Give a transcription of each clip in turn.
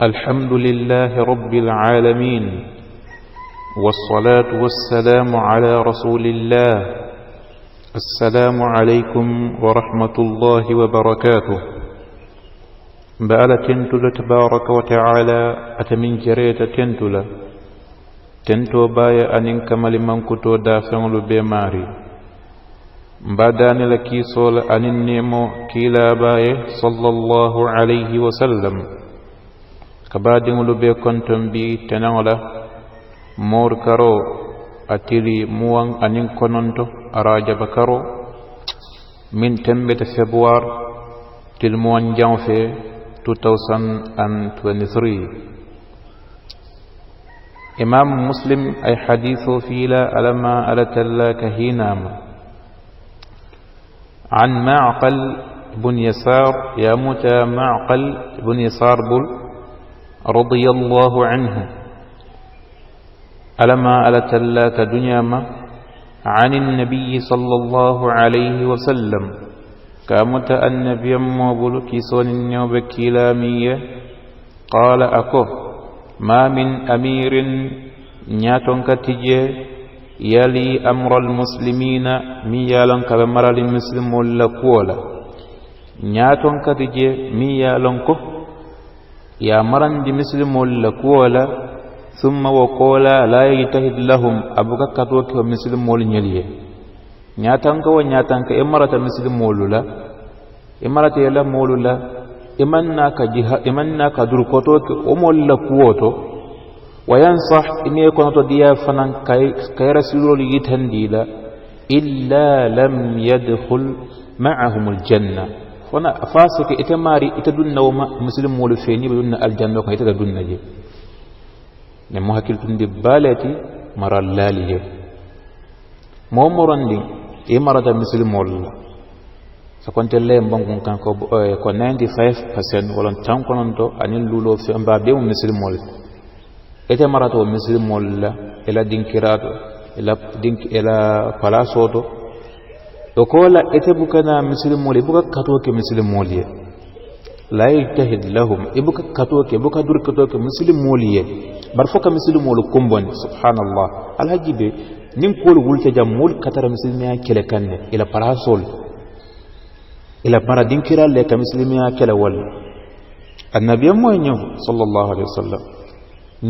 الحمد لله رب العالمين، والصلاة والسلام على رسول الله. السلام عليكم ورحمة الله وبركاته. بألا تنتل تبارك وتعالى أتمن جريت تنتل تنتو بايا أنين كمال من كتو دافعون بماري بعدان لكي صول أنين نيمو كيلا بايا صلى الله عليه وسلم كبادين لبي كنتم بي تناولا مور كارو أتيلي موان أنين كننتو أراجب كارو من تنبت فبوار تلموان جانفي 2023. إمام مسلم أي حديث فيلا ألما ألتلاك هينام عن معقل بن يسار يا متى معقل بن يسار بل رضي الله عنه ألما ألتلاك دنياما عن النبي صلى الله عليه وسلم كامت النبي موبل كيسون النوب كلامية قال أكو ما من أمير نياتون كتجي يلي أمر المسلمين ميالون كبمر المسلم لكولا نياتون كتجي ميالون كو يا مرن دي مسلم لكولا ثم وقولا لا يجتهد لهم أبوك كتوك ومسلم لنيليه نياتان كو نياتان كإمارة مسلم مولولا إمارة يلا مولولا إمنا كدركوتو أمول لكوتو وينصح إن يكون تديا فنان كيرسلوا ليتهنديلا إلا لم يدخل معهم الجنة فنا فاسك إتماري إتدن وما مسلم مولو فيني بدون الجنة وكان إتدن نجي نمو هكيل تندي بالتي مرى اللالية مومران دي إمارة مسلم مولولا سكونت لهم بانكون كان كو 95% ولن تانكونتو انين لولو في امبا بيو مسلم مول ايتا مراتو مسلم مول الى دينكيراتو الى فلاسوتو وكولا ايتا بوكنا مسلم مول بوكا كاتوكي مسلم موليه لا يجتهد لهم ابوكا كاتوكي بوكا دور كاتوكي مسلم موليه برفوكا مسلم مول كومبون سبحان الله الحجيبه نين كول ولتا جام مول كاتر مسلميا كيلكان الى فلاسول إلى مرة دينكرا لك مسلمين كلا ول النبي موينيو صلى الله عليه وسلم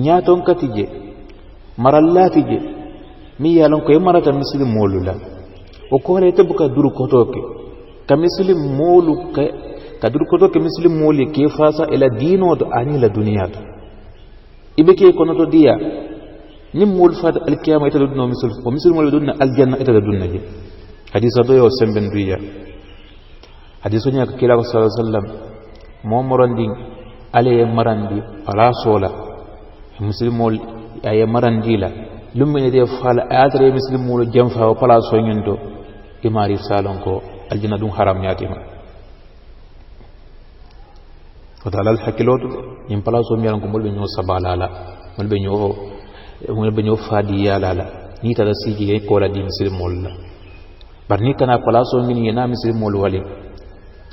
نياتون كتيجي مرة لا تيجي ميا لونكو مرة مسلم مولولا وكولا يتبقى دورو كوتوك كمسلم مولو كدورو كوتوك مسلم مولي كيفاسا إلى دينو أني إلى دنيا إبكي كونتو ديا نمول فاد الكيامة يتدودنا ومسلم مولو دودنا الجنة يتدودنا حديث دوية وسنبن دوية hadisunya kila sallallahu alaihi wasallam momorandi ale marandi ala sola muslimol ay marandi la lumene de fala adre muslimol jamfa wa pala so nyendo imari salon ko aljina dum haram nyatima fadala al hakilot nim pala so miyan ko molbe nyo sabalala molbe nyo fadi yalala ni tada siji ko la di muslimol la barni kana pala so ngini na muslimol wali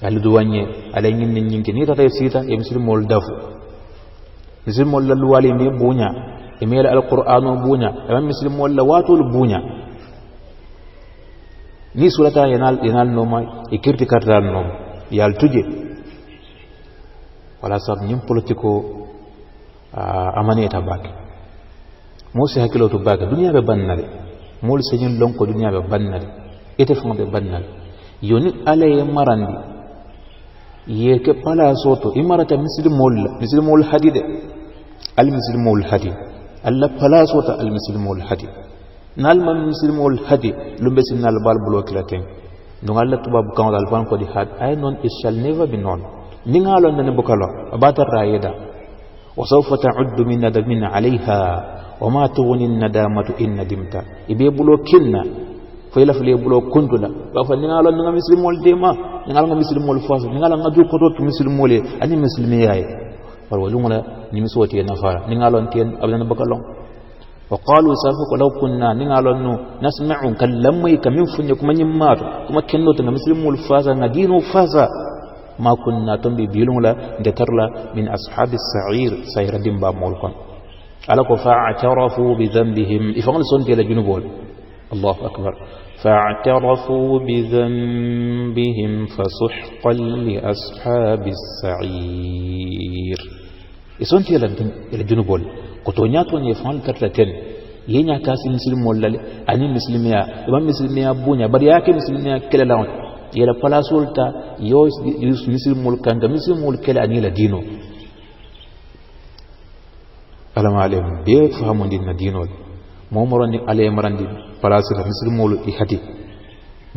ali duwanye ala ngin nyinki ni tata sita e muslim mol dafu muslim mol la wali me bunya e me la alqur'ano bunya e muslim mol la watul bunya ni surata yanal no ma e kirti kartal no yal tuje wala sab nyim politiko amane ta bak mo se hakilo to bak dunya be bannale mol se nyin lonko dunya be bannale ete fon be bannale yoni ala marandi yeke pala soto imarata muslimul hadid al muslimul hadid alla pala soto al muslimul hadid nal man muslimul hadid lumbe sinal bal bloklaten no alla tubab kan dal ban ko di had I non it shall never be known ningalo nan bukalo abata raida wa sawfa ta'uddu min nadamin 'alayha wa ma tughni an-nadamatu in nadimta ibe blokinna fayla fle bulo kuntula ba fa ngalo nga muslimol dema ngalo nga muslimol fas ngalo nga du ko to muslimol ani muslimi yaay war walu ngala ni misoti na fara ngalo ten abana bakalon wa qalu safu law kunna ngalo no nasma'u kallamai kamin funye kuma nyimmato kuma kenno to muslimol fasa nga dinu fasa ما كنا تنبي بيلولا دترلا من أصحاب السعير سير دمبا مولكم ألقوا فاعترفوا بذنبهم إفغان سنتي لجنوبول الله أكبر فاعترفوا بذنبهم فسحقا لأصحاب السعير إسنتي لجنوبول قطونياتون يفعل ترتين ينيا كاسي مسلم ولا أني مسلميا إمام مسلميا بونيا برياك مسلميا كلا لون يلا فلا سولتا يوس مسلم ملكان مسلم ملكلا أني لدينو ألم عليهم بيك فهمون دين دينو مومران عليه مران دين فلا سولتا مسلم مول إحدي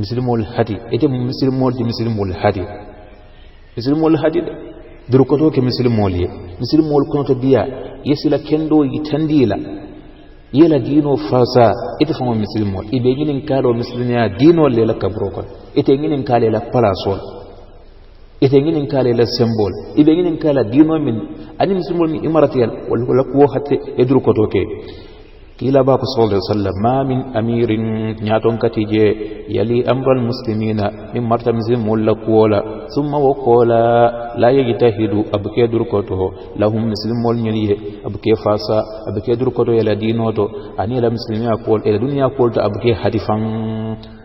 مسلم مول إحدي إيه مسلم مول إحدي مسلم مول إحدي دركتو كمسلم مولي مسلم مول كنت بيا يسلا كندو يتنديلا يلا دينو فاسا إتفهم مسلم مول إبيجين كالو مسلميا دينو للا كبروكا إتيجين كالي لا بلاسول إتيجين كالي لا سيمبول إبيجين كالا دينو من أني مسلم مول إماراتيال ولا قوة حتى يدركتو كي كلا باب صلى الله عليه وسلم ما من أمير نياتون كتيجي يلي أمر المسلمين من مرتب مسلم ولا قولا ثم وقولا لا يجتهد أبكي دركته لهم مسلم والنيلي أبكي فاسا أبكي دركته يلا دينوتو أني لا مسلمين أقول إلى دنيا قولت أبكي حديثا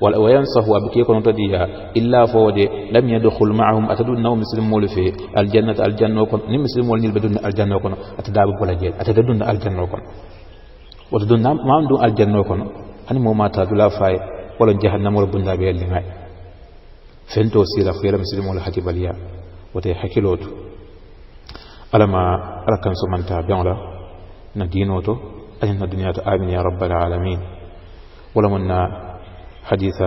وينصه أبكي كنت ديها إلا فودي لم يدخل معهم أتدون نو مسلم مول في الجنة وكن مسلم والنيل بدون الجنة وكن أتداب ولا جيل أتدون الجنة وكن وتدون ما عندهم الجنة وكن أنا مو ما تدلا فاي ولا جهنم ولا بندا بيل لنا فنتو سيرا خير مسلم ولا حكي باليا وتي حكي لوت ألما ركن سمنتا بيولا ندينوتو أن الدنيا آمين يا رب العالمين ولا منا حديث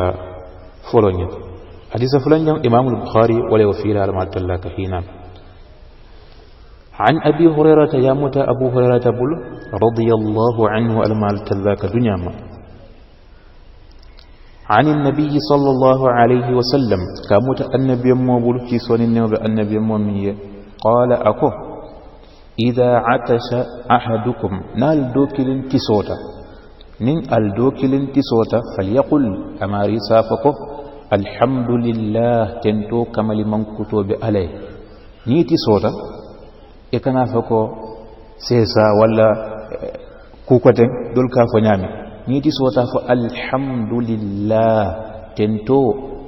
فلان حديث فلان إمام البخاري ولا وفيل على ما تلا كهينا عن أبي هريرة يا متى أبو هريرة بول رضي الله عنه المال تلاك دنيا ما عن النبي صلى الله عليه وسلم كمت النبي مبول في سن النبي مؤمن قال أكو إذا عطش أحدكم نال دوكل كسوتا نين الدوكل تسوتا فليقل أماري سافكو الحمد لله تنتو كمال من كتب عليه نيتي سوتا إكنا فكو سيسا ولا كوكوتين دول كافو نامي نيتي سوتا فالحمد لله تنتو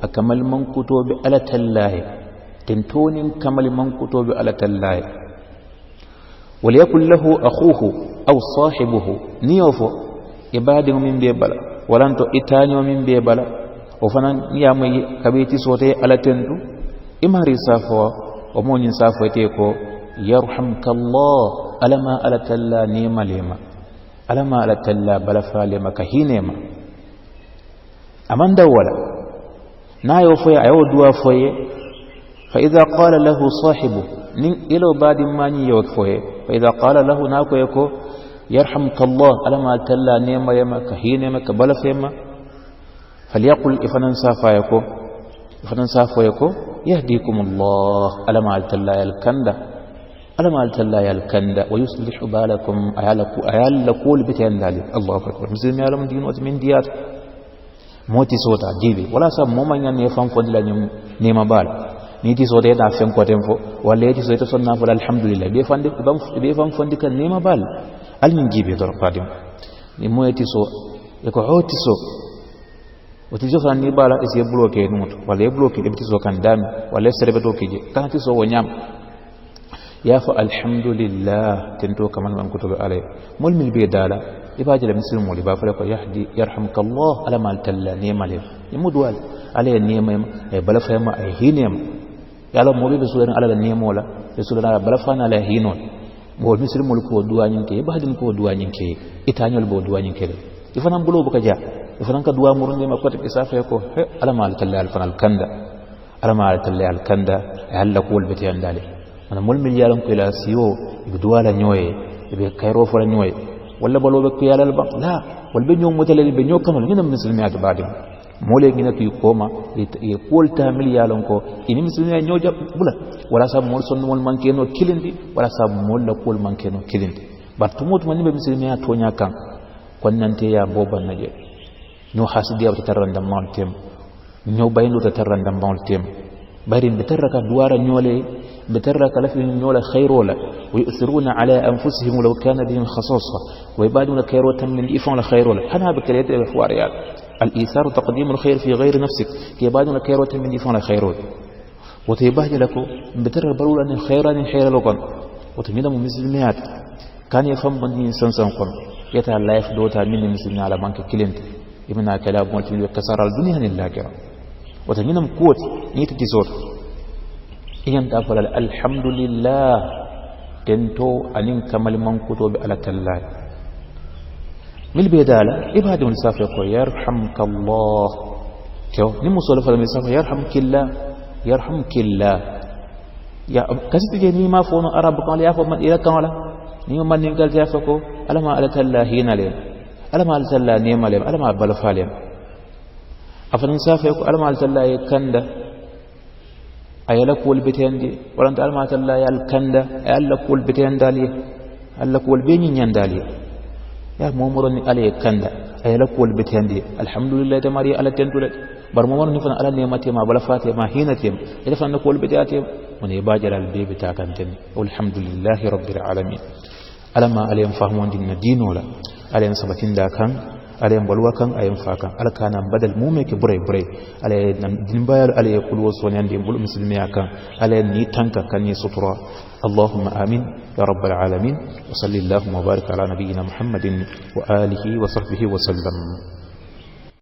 أكمل من كتب على تلاي تنتو نين كمال من كتب على تلاي وليكن له أخوه أو صاحبه نيوفو ibadi min be bala walanto itanyo min be bala o fanan yamay kabeti sote ala tentu imari safo o moni safo te ko yarhamkallah alama ala talla nima lema alama ala talla bala falema kahinema amanda wala nayo foya ayo duwa foye fa idha qala lahu sahibu nin ilo badi mani yo foye fa idha qala lahu nako yako يرحمك الله ألما تلا نيما يما كهينما كبلا فيما فليقل إفنان سافا يكو يهديكم الله ألما تلا يالكندا ألما تلا يالكندا ويصلح بالكم أيال لكول بتين ذلك الله أكبر مسلم يعلم دين من ديات موتي صوتا جيبي ولا سب موما يفهم فضلا نيما بال niti so de da fen ko temfo walla yeti so to sonna fo alhamdulillah be fam fondi kan nima bal al min jibe dor fadim ni moyeti so e ko hoti so wati so fan ni bala e se bloquer nuto walla e bloquer e so kan dami walla serbe to kije kan ti so wonyam ya fa alhamdulillah tento kaman man kutulo alay mol mil be dala ibaje la muslim mo li ba fa ko yahdi yarhamkallah ala mal talla nima le imudwal alay nima e bala fa ma ay hinema yalla mo be sulan ala nima wala be sulan ala bala fa na la hinon mo muslim mo ko duwa nyinke ba hadin ko duwa nyinke itanyol bo duwa nyinke ifanam bulo buka ja ifanan ka duwa murunde ma ko te safa ko ala mal talla al fanal kanda ala mal talla al kanda alla ko wol beti andale ana mol mil yalam ko la siyo be duwa la nyoye be kayro fo la nyoye wala balo be ko yalal ba la wal be nyom mutale be nyokamal ngina muslimiyat badim mole ngina ki koma e kolta mil yalam ko ini muslimiyat nyoja bula wala sab mol son mol manke no kilindi wala sab mol la kol manke no kilindi batumut man be muslimiyat to nyakan kon nante ya boban naje no hasidi abta taranda mal tem no bayndo ta taranda mal tem bari betaraka duwara nyole betaraka lafi nyola khairola wa yu'thiruna ala anfusihim law kana bihim khasasa wa yabaduna khayratan min ifan la khairola hana bakaliyat al-wariyat al-ithar taqdim al-khair fi ghayr nafsik yabaduna khayratan min ifan la khairol wa taybahi lako betaraka balula ni khairan khairal وتمينا مسلمات كان يفهم بني سنسن قن يتا لايف دوتا من مسلمين على بانك كلينت يمنا كلام مولتي كسر الدنيا للآخرة وتمينا قوت نيت تزور إيان تقول الحمد لله تنتو أنين كمال من كتب على الله من البدالة إبادة من سافر يرحمك الله كيو نمو صلى الله عليه وسلم يرحمك الله يرحمك الله ya kasiti je ni ma fono arab kan ya fo man ila kan wala ni man ni gal ja fako alama ala talla hina le alama ala talla ne male alama bal falen afan safa ko alama ala talla ya kanda ayala kul bitende wala alama talla ya kanda ayala kul bitendali alla kul be ni nyandali ya momoro ni ale kanda ayala kul bitende alhamdulillah tamari ala tentule bar momoro ni fana ala ne mate ma bal fate ma hina tem ila fana kul bitate من يباجر البيب تاكنتن والحمد لله رب العالمين ألما أليم فهمون دين الدين ولا أليم سبتين داكان أليم بلوكان أليم فاكان ألا كان بدل موميك بري بري أليم دين باير أليم يقولوا صونيان دين بلو مسلمي أكان أليم نيتانك كان يسطرا اللهم آمين يا رب العالمين وصلي اللهم وبارك على نبينا محمد وآله وصحبه وسلم